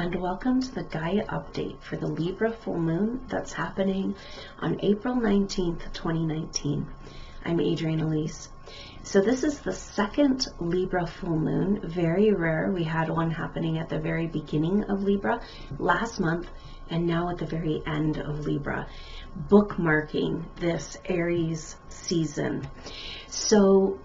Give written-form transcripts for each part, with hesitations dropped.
and welcome to the Gaia update for the Libra Full Moon that's happening on April 19th, 2019. I'm Adrienne Elise. So this is the second Libra Full Moon, very rare. We had one happening at the very beginning of Libra last month, and now at the very end of Libra, bookmarking this Aries season. So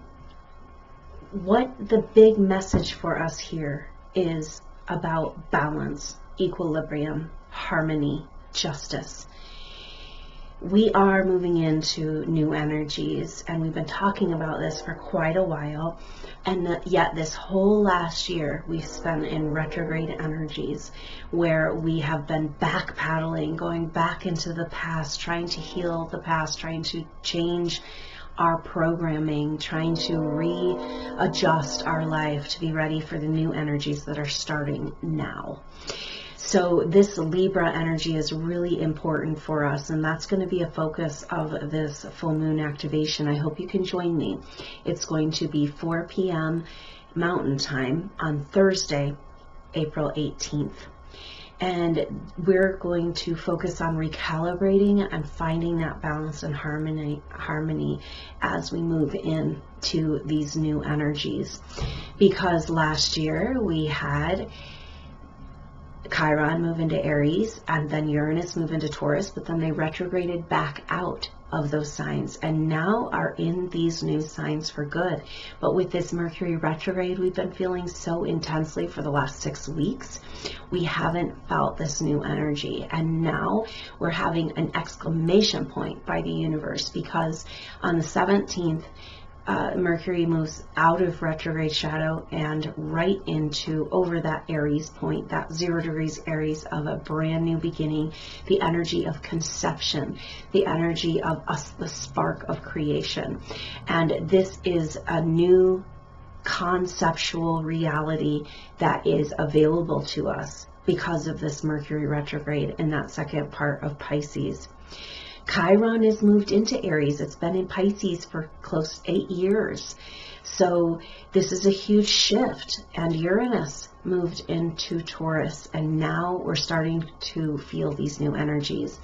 what the big message for us here is about balance, equilibrium, harmony, justice. We are moving into new energies, and we've been talking about this for quite a while, and yet this whole last year we've spent in retrograde energies where we have been backpedaling, going back into the past, trying to heal the past, trying to change our programming, trying to readjust our life to be ready for the new energies that are starting now. So this Libra energy is really important for us, and that's going to be a focus of this full moon activation. I hope you can join me. It's going to be 4 p.m. Mountain Time on Thursday, April 18th. And we're going to focus on recalibrating and finding that balance and harmony as we move into these new energies. Because last year we had Chiron move into Aries, and then Uranus move into Taurus, but then they retrograded back out of those signs and now are in these new signs for good. But with this Mercury retrograde we've been feeling so intensely for the last 6 weeks, we haven't felt this new energy, and now we're having an exclamation point by the universe, because on the 17th Mercury moves out of retrograde shadow and right into over that Aries point, that 0 degrees Aries of a brand new beginning, the energy of conception, the energy of us, the spark of creation. And this is a new conceptual reality that is available to us because of this Mercury retrograde in that second part of Pisces. Chiron has moved into Aries. It's been in Pisces for close to 8 years. So this is a huge shift. And Uranus moved into Taurus, and now we're starting to feel these new energies.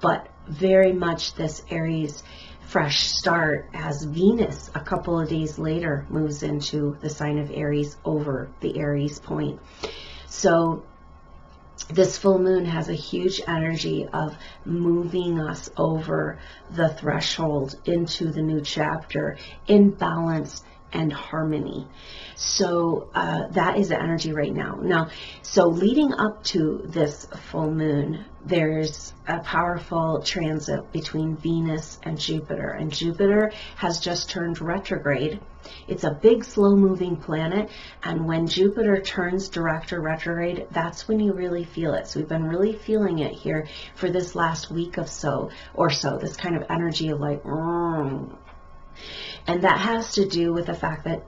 But very much this Aries fresh start as Venus a couple of days later moves into the sign of Aries over the Aries point. So this full moon has a huge energy of moving us over the threshold into the new chapter in balance and harmony. So that is the energy right now. So leading up to this full moon, there's a powerful transit between Venus and Jupiter, and Jupiter has just turned retrograde. It's a big, slow-moving planet, and when Jupiter turns direct or retrograde, that's when you really feel it. So we've been really feeling it here for this last week or so, this kind of energy of like, and that has to do with the fact that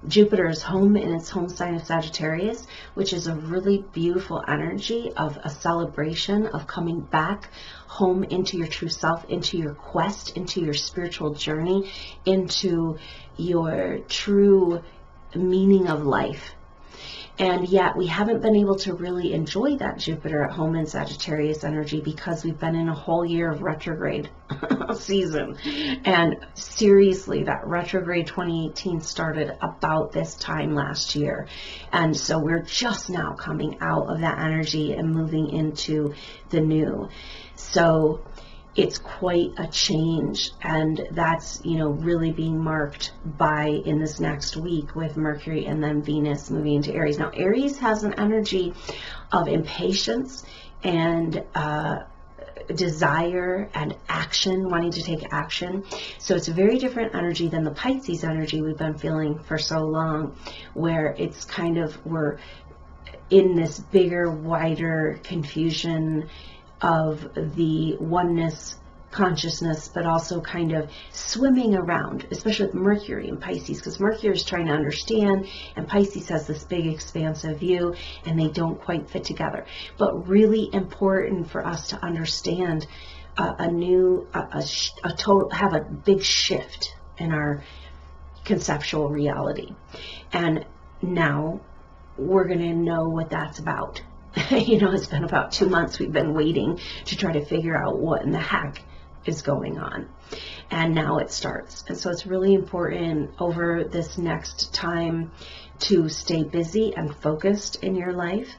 Jupiter is home in its home sign of Sagittarius, which is a really beautiful energy of a celebration of coming back home into your true self, into your quest, into your spiritual journey, into your true meaning of life. And yet we haven't been able to really enjoy that Jupiter at home in Sagittarius energy because we've been in a whole year of retrograde season. And seriously, that retrograde 2018 started about this time last year. And so we're just now coming out of that energy and moving into the new. So it's quite a change, and that's, really being marked by in this next week with Mercury and then Venus moving into Aries. Now, Aries has an energy of impatience and desire and action, wanting to take action. So it's a very different energy than the Pisces energy we've been feeling for so long, where it's kind of, we're in this bigger, wider confusion of the oneness consciousness, but also kind of swimming around, especially with Mercury and Pisces, because Mercury is trying to understand and Pisces has this big expansive view, and they don't quite fit together. But really important for us to understand have a big shift in our conceptual reality. And now we're going to know what that's about. It's been about 2 months we've been waiting to try to figure out what in the heck is going on. And now it starts. And so it's really important over this next time to stay busy and focused in your life.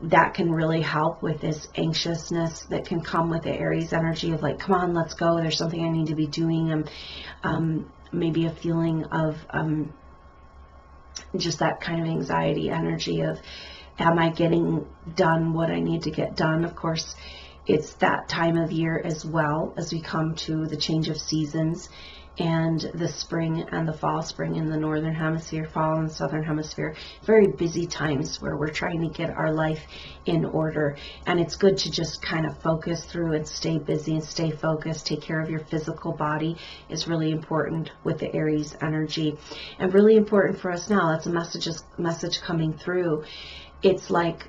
That can really help with this anxiousness that can come with the Aries energy of like, come on, let's go. There's something I need to be doing. Maybe a feeling of just that kind of anxiety energy of, am I getting done what I need to get done? Of course, it's that time of year as well as we come to the change of seasons and the spring and the fall, spring in the northern hemisphere, fall in the southern hemisphere. Very busy times where we're trying to get our life in order. And it's good to just kind of focus through and stay busy and stay focused. Take care of your physical body is really important with the Aries energy, and really important for us now. That's a message coming through. It's like,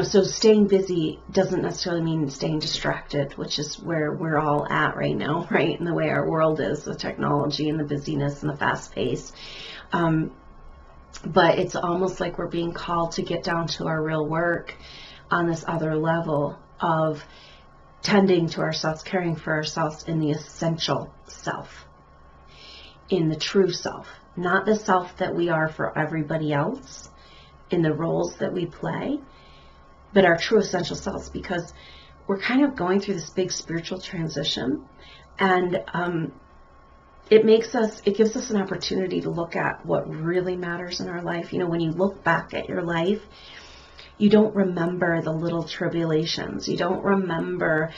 so staying busy doesn't necessarily mean staying distracted, which is where we're all at right now, right? And the way our world is, the technology and the busyness and the fast pace. But it's almost like we're being called to get down to our real work on this other level of tending to ourselves, caring for ourselves in the essential self, in the true self, not the self that we are for everybody else, in the roles that we play, but our true essential selves, because we're kind of going through this big spiritual transition, and it gives us an opportunity to look at what really matters in our life. When you look back at your life, you don't remember the little tribulations. You don't remember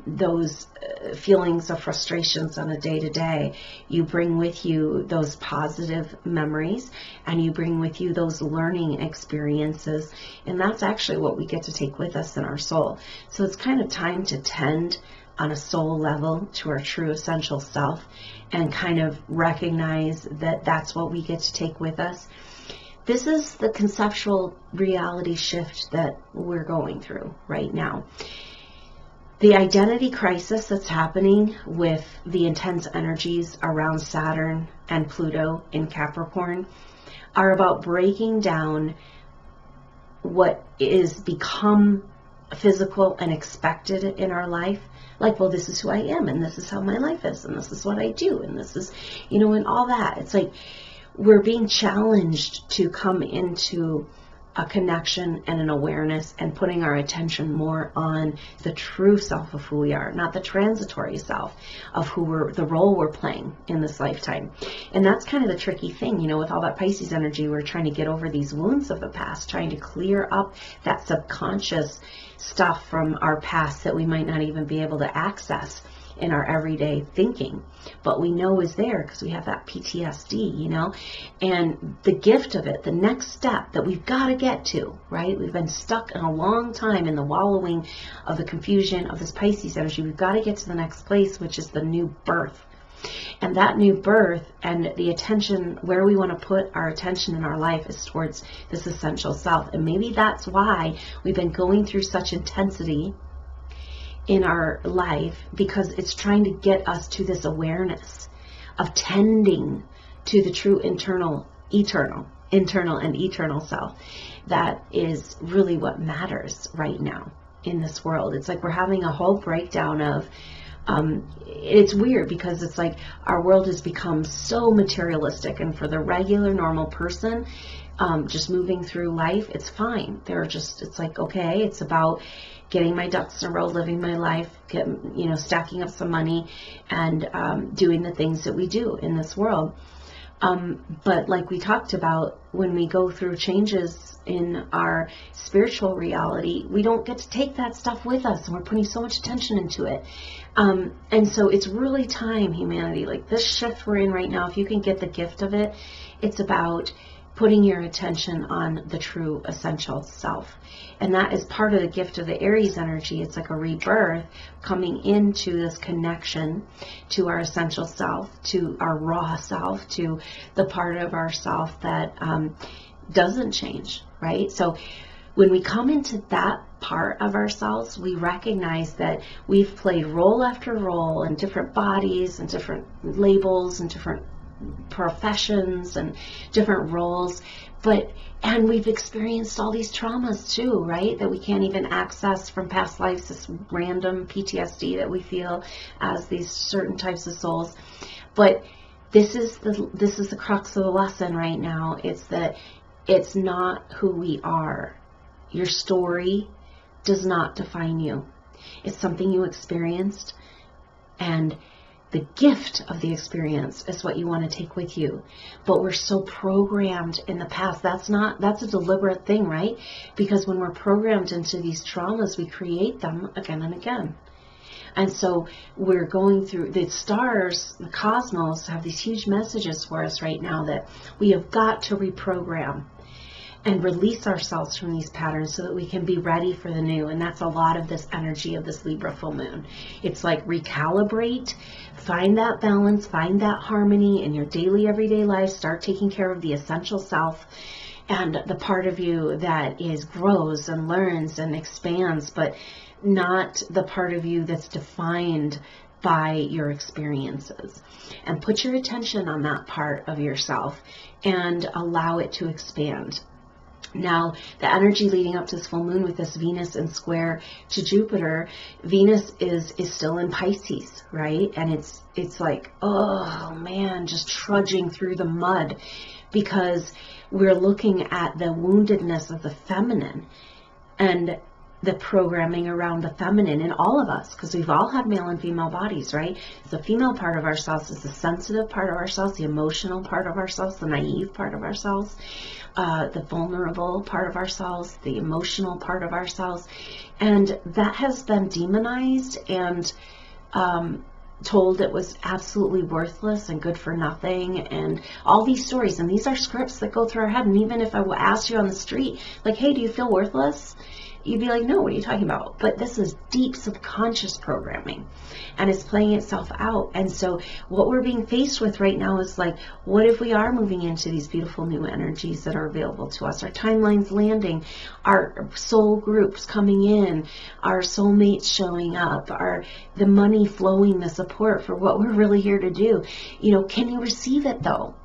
those feelings of frustrations on a day-to-day. You bring with you those positive memories, and you bring with you those learning experiences. And that's actually what we get to take with us in our soul. So it's kind of time to tend on a soul level to our true essential self and kind of recognize that that's what we get to take with us. This is the conceptual reality shift that we're going through right now. The identity crisis that's happening with the intense energies around Saturn and Pluto in Capricorn are about breaking down what is become physical and expected in our life. Like, well, this is who I am, and this is how my life is, and this is what I do, and this is, and all that. It's like, we're being challenged to come into a connection and an awareness and putting our attention more on the true self of who we are, not the transitory self of the role we're playing in this lifetime. And that's kind of the tricky thing, with all that Pisces energy. We're trying to get over these wounds of the past, trying to clear up that subconscious stuff from our past that we might not even be able to access in our everyday thinking, but we know is there because we have that PTSD, and the gift of it, the next step that we've got to get to, right? We've been stuck in a long time in the wallowing of the confusion of this Pisces energy. We've got to get to the next place, which is the new birth. And that new birth and the attention, where we want to put our attention in our life is towards this essential self. And maybe that's why we've been going through such intensity in our life, because it's trying to get us to this awareness of tending to the true internal and eternal self. That is really what matters right now in this world. It's like we're having a whole breakdown of it's weird because it's like our world has become so materialistic, and for the regular normal person just moving through life, it's fine. It's like, okay, it's about getting my ducks in a row, living my life, stacking up some money, and doing the things that we do in this world. But like we talked about, when we go through changes in our spiritual reality, we don't get to take that stuff with us, and we're putting so much attention into it. And so it's really time, humanity, like this shift we're in right now, if you can get the gift of it, it's about putting your attention on the true essential self. And that is part of the gift of the Aries energy. It's like a rebirth, coming into this connection to our essential self, to our raw self, to the part of ourself that doesn't change, right? So when we come into that part of ourselves, we recognize that we've played role after role in different bodies and different labels and different professions and different roles, And we've experienced all these traumas too, right? That we can't even access from past lives, this random PTSD that we feel as these certain types of souls. But this is the crux of the lesson right now. It's that it's not who we are. Your story does not define you. It's something you experienced, and the gift of the experience is what you want to take with you. But we're so programmed in the past. That's a deliberate thing, right? Because when we're programmed into these traumas, we create them again and again. And so we're going through, the stars, the cosmos have these huge messages for us right now that we have got to reprogram and release ourselves from these patterns so that we can be ready for the new. And that's a lot of this energy of this Libra full moon. It's like recalibrate, find that balance, find that harmony in your daily, everyday life. Start taking care of the essential self and the part of you that grows and learns and expands, but not the part of you that's defined by your experiences. And put your attention on that part of yourself and allow it to expand. Now, the energy leading up to this full moon with this Venus in square to Jupiter, Venus is still in Pisces, right? And it's like, oh man, just trudging through the mud, because we're looking at the woundedness of the feminine and the programming around the feminine in all of us, because we've all had male and female bodies, right? The female part of ourselves is the sensitive part of ourselves, the emotional part of ourselves, the naive part of ourselves, the vulnerable part of ourselves, the emotional part of ourselves. And that has been demonized and told it was absolutely worthless and good for nothing, and all these stories. And these are scripts that go through our head. And even if I asked you on the street, like, hey, do you feel worthless? You'd be like, no, what are you talking about? But this is deep subconscious programming, and it's playing itself out. And so what we're being faced with right now is like, what if we are moving into these beautiful new energies that are available to us? Our timeline's landing, our soul groups coming in, our soulmates showing up, the money flowing, the support for what we're really here to do. Can you receive it though?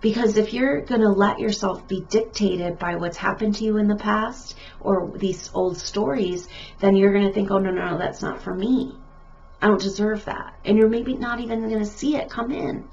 Because if you're going to let yourself be dictated by what's happened to you in the past or these old stories, then you're going to think, oh, no, that's not for me. I don't deserve that. And you're maybe not even going to see it come in.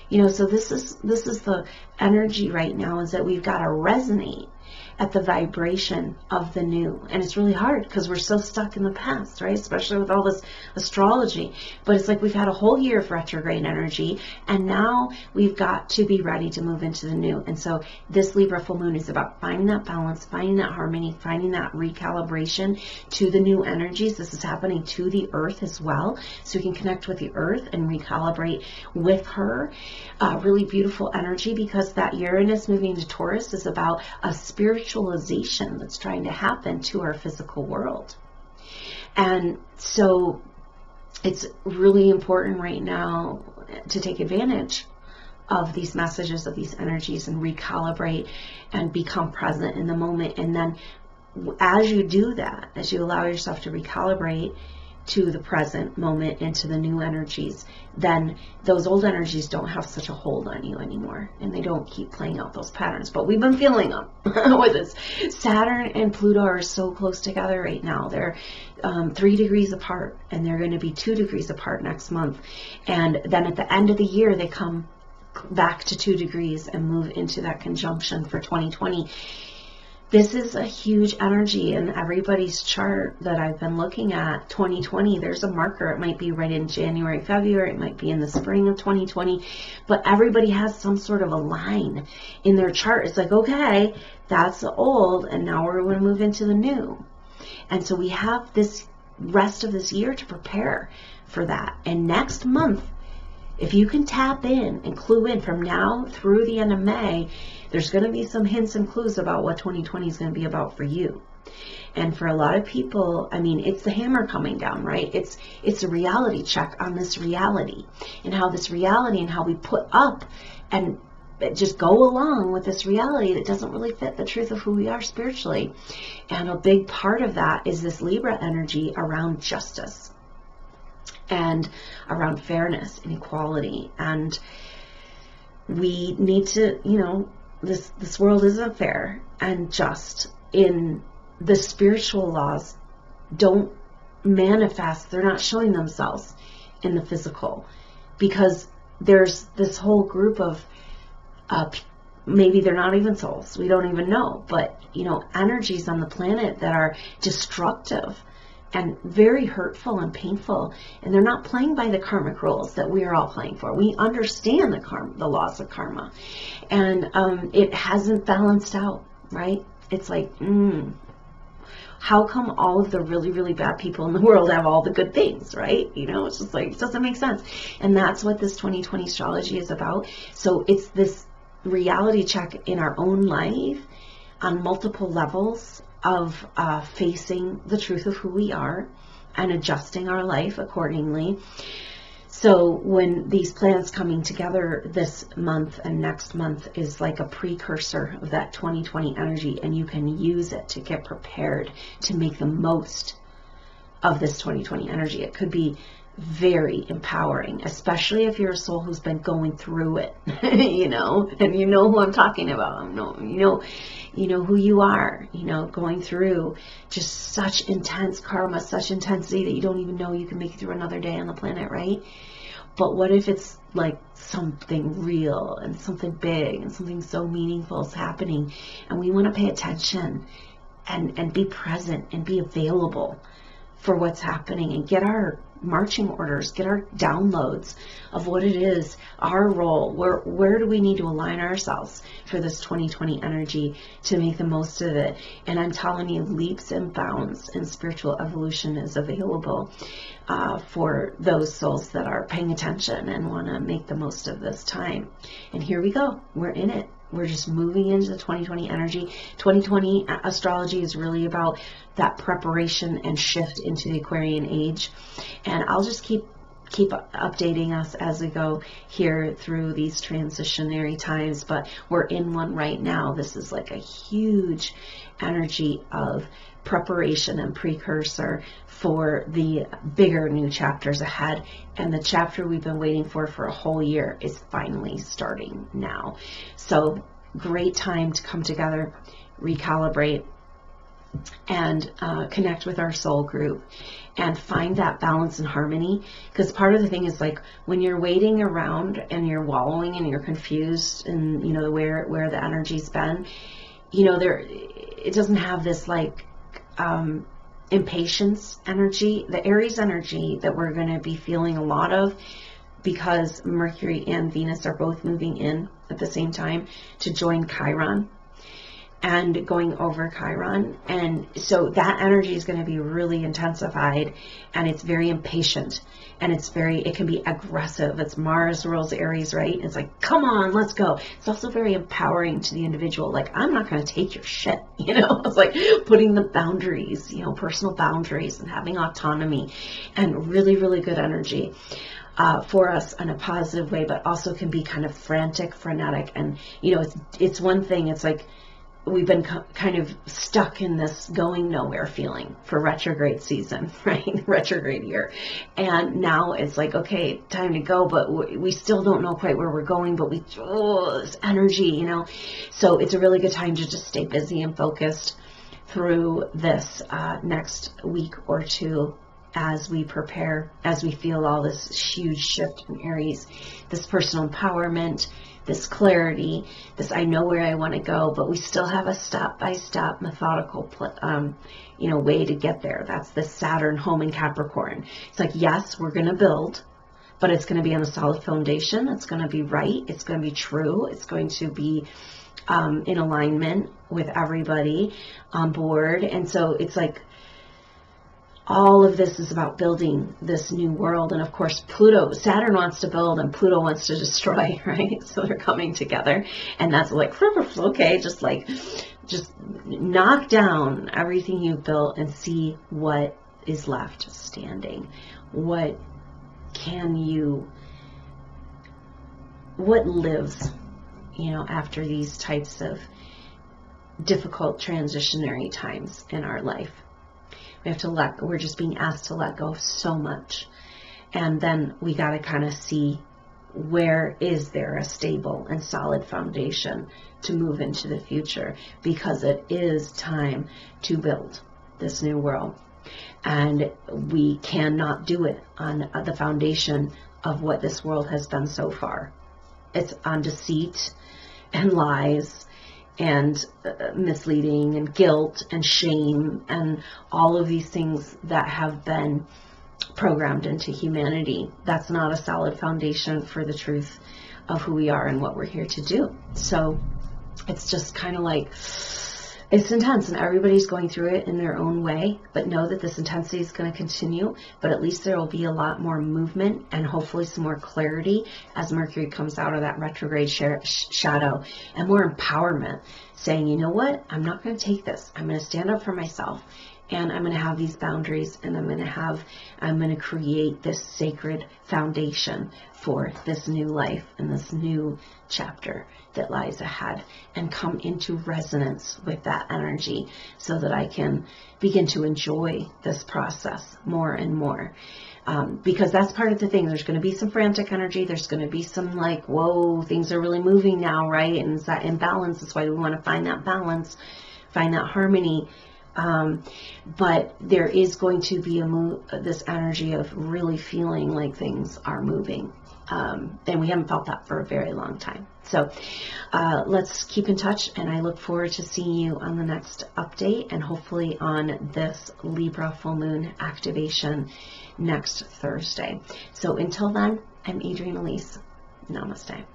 So this is the energy right now, is that we've got to resonate at the vibration of the new. And it's really hard because we're so stuck in the past, right? Especially with all this astrology. But it's like we've had a whole year of retrograde energy, and now we've got to be ready to move into the new. And so this Libra full moon is about finding that balance, finding that harmony, finding that recalibration to the new energies. This is happening to the earth as well, so we can connect with the earth and recalibrate with her. Really beautiful energy, because that Uranus moving to Taurus is about a spiritualization that's trying to happen to our physical world. And so it's really important right now to take advantage of these messages, of these energies, and recalibrate and become present in the moment. And then as you do that, as you allow yourself to recalibrate to the present moment and to the new energies, then those old energies don't have such a hold on you anymore, and they don't keep playing out those patterns. But we've been feeling them with this. Saturn and Pluto are so close together right now. They're 3 degrees apart, and they're going to be 2 degrees apart next month. And then at the end of the year, they come back to 2 degrees and move into that conjunction for 2020. This is a huge energy in everybody's chart that I've been looking at. 2020, there's a marker. It might be right in January, February. It might be in the spring of 2020. But everybody has some sort of a line in their chart. It's like, okay, that's the old, and now we're going to move into the new. And so we have this rest of this year to prepare for that. And next month, if you can tap in and clue in from now through the end of May, there's going to be some hints and clues about what 2020 is going to be about for you. And for a lot of people, I mean, it's the hammer coming down, right? It's a reality check on this reality, and how this reality and how we put up and just go along with this reality that doesn't really fit the truth of who we are spiritually. And a big part of that is this Libra energy around justice and around fairness and equality. And we need to, this world isn't fair and just. In the spiritual laws don't manifest, they're not showing themselves in the physical, because there's this whole group of maybe they're not even souls, we don't even know, but energies on the planet that are destructive and very hurtful and painful, and they're not playing by the karmic rules that we are all playing for. We understand the laws of karma, and it hasn't balanced out, right? It's like, how come all of the really, really bad people in the world have all the good things, right? It's just like, it doesn't make sense. And that's what this 2020 astrology is about. So it's this reality check in our own life on multiple levels of facing the truth of who we are and adjusting our life accordingly. So when these planets coming together this month and next month is like a precursor of that 2020 energy, and you can use it to get prepared to make the most of this 2020 energy. It could be very empowering, especially if you're a soul who's been going through it, and you know who I'm talking about. You know who you are, going through just such intense karma, such intensity that you don't even know you can make it through another day on the planet, right? But what if it's like something real and something big and something so meaningful is happening, and we want to pay attention and be present and be available for what's happening, and get our marching orders, get our downloads of what it is, our role, where do we need to align ourselves for this 2020 energy to make the most of it. And I'm telling you, leaps and bounds in spiritual evolution is available for those souls that are paying attention and want to make the most of this time. And here we go, we're in it. We're just moving into the 2020 energy. 2020 astrology is really about that preparation and shift into the Aquarian age. And I'll just keep updating us as we go here through these transitionary times, but we're in one right now. This is like a huge energy of preparation and precursor for the bigger new chapters ahead. And the chapter we've been waiting for a whole year is finally starting now. So great time to come together, recalibrate, and connect with our soul group and find that balance and harmony. Because part of the thing is, like, when you're waiting around and you're wallowing and you're confused and where the energy's been, it doesn't have this like impatience energy, the Aries energy that we're going to be feeling a lot of, because Mercury and Venus are both moving in at the same time to join Chiron and going over Chiron. And so that energy is going to be really intensified, and it's very impatient, and it can be aggressive. It's Mars rules Aries, right? It's like, come on, let's go. It's also very empowering to the individual. Like, I'm not going to take your shit, It's like putting the boundaries, personal boundaries, and having autonomy, and really, really good energy for us in a positive way, but also can be kind of frantic, frenetic. And, it's one thing, it's like, we've been kind of stuck in this going nowhere feeling for retrograde season, right? Retrograde year. And now it's like, okay, time to go, but we still don't know quite where we're going, but this energy, So it's a really good time to just stay busy and focused through this next week or two as we prepare, as we feel all this huge shift in Aries, this personal empowerment, this clarity, this I know where I want to go, but we still have a step-by-step methodical way to get there. That's the Saturn home in Capricorn. It's like, yes, we're going to build, but it's going to be on a solid foundation. It's going to be right. It's going to be true. It's going to be in alignment with everybody on board. And so it's like, all of this is about building this new world. And of course, Saturn wants to build and Pluto wants to destroy, right? So they're coming together, and that's like, okay, just knock down everything you've built and see what is left standing. What lives, after these types of difficult transitionary times in our life. We're just being asked to let go of so much. And then we got to kind of see where is there a stable and solid foundation to move into the future, because it is time to build this new world. And we cannot do it on the foundation of what this world has been so far. It's on deceit and lies and misleading and guilt and shame and all of these things that have been programmed into humanity. That's not a solid foundation for the truth of who we are and what we're here to do. So it's just kind of like, it's intense, and everybody's going through it in their own way, but know that this intensity is going to continue, but at least there will be a lot more movement and hopefully some more clarity as Mercury comes out of that retrograde shadow, and more empowerment, saying, you know what, I'm not going to take this. I'm going to stand up for myself, and I'm going to have these boundaries, and I'm going to create this sacred foundation for this new life and this new chapter that lies ahead, and come into resonance with that energy so that I can begin to enjoy this process more and more. Because that's part of the thing. There's going to be some frantic energy. There's going to be some like, whoa, things are really moving now, right? And it's that imbalance. That's why we want to find that balance, find that harmony. But there is going to be this energy of really feeling like things are moving. And we haven't felt that for a very long time. So let's keep in touch, and I look forward to seeing you on the next update, and hopefully on this Libra full moon activation next Thursday. So until then, I'm Adrienne Elise. Namaste.